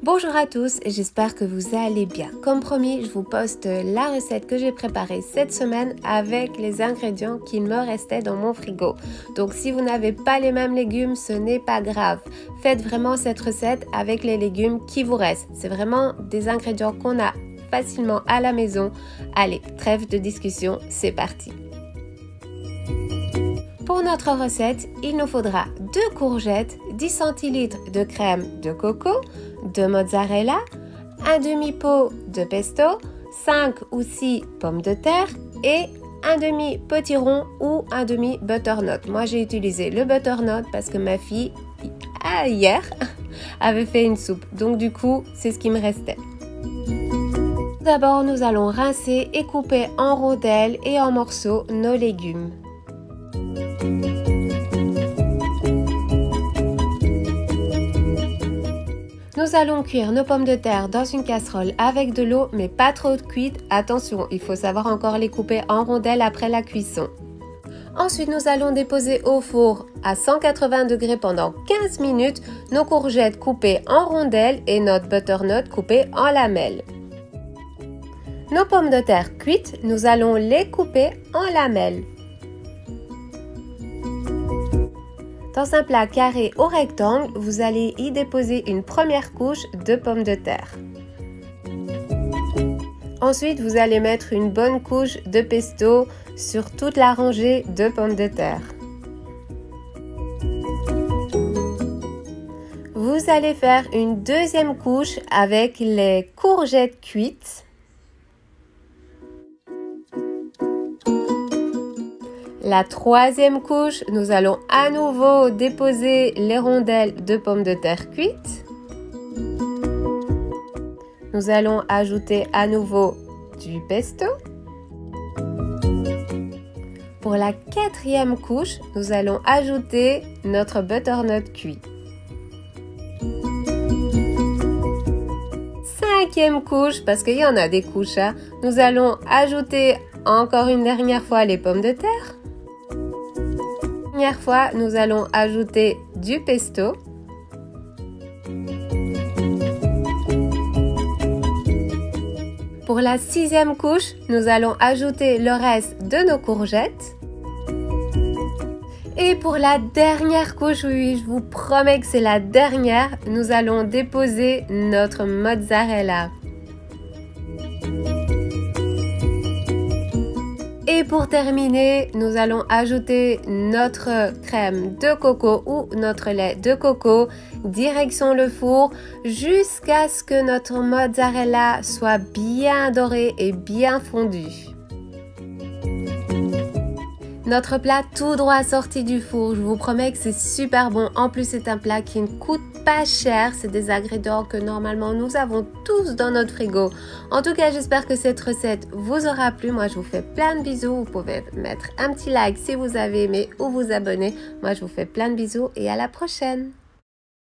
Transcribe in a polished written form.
Bonjour à tous, j'espère que vous allez bien. Comme promis, je vous poste la recette que j'ai préparée cette semaine avec les ingrédients qu'il me restait dans mon frigo. Donc si vous n'avez pas les mêmes légumes, ce n'est pas grave. Faites vraiment cette recette avec les légumes qui vous restent. C'est vraiment des ingrédients qu'on a facilement à la maison. Allez, trêve de discussion, c'est parti. Pour notre recette, il nous faudra 2 courgettes, 10 centilitres de crème de coco, de mozzarella, un demi-pot de pesto, 5 ou 6 pommes de terre et un demi potiron ou un demi butternut. Moi, j'ai utilisé le butternut parce que ma fille, hier, avait fait une soupe. Donc, du coup, c'est ce qui me restait. D'abord, nous allons rincer et couper en rondelles et en morceaux nos légumes. Nous allons cuire nos pommes de terre dans une casserole avec de l'eau, mais pas trop cuite. Attention, il faut savoir encore les couper en rondelles après la cuisson. Ensuite, nous allons déposer au four à 180 degrés pendant 15 minutes nos courgettes coupées en rondelles et notre butternut coupé en lamelles. Nos pommes de terre cuites, nous allons les couper en lamelles. Dans un plat carré ou rectangle, vous allez y déposer une première couche de pommes de terre. Ensuite, vous allez mettre une bonne couche de pesto sur toute la rangée de pommes de terre. Vous allez faire une deuxième couche avec les courgettes cuites. La troisième couche, nous allons à nouveau déposer les rondelles de pommes de terre cuites. Nous allons ajouter à nouveau du pesto. Pour la quatrième couche, nous allons ajouter notre butternut cuit. Cinquième couche, parce qu'il y en a des couches, nous allons ajouter encore une dernière fois les pommes de terre. Dernière fois, nous allons ajouter du pesto. Pour la sixième couche, nous allons ajouter le reste de nos courgettes. Et pour la dernière couche, oui, je vous promets que c'est la dernière, nous allons déposer notre mozzarella. Et pour terminer, nous allons ajouter notre crème de coco ou notre lait de coco, direction le four, jusqu'à ce que notre mozzarella soit bien doré et bien fondu. Notre plat tout droit sorti du four, je vous promets que c'est super bon. En plus, c'est un plat qui ne coûte pas cher. C'est des ingrédients que normalement nous avons tous dans notre frigo. En tout cas, j'espère que cette recette vous aura plu. Moi, je vous fais plein de bisous. Vous pouvez mettre un petit like si vous avez aimé ou vous abonner. Moi, je vous fais plein de bisous et à la prochaine.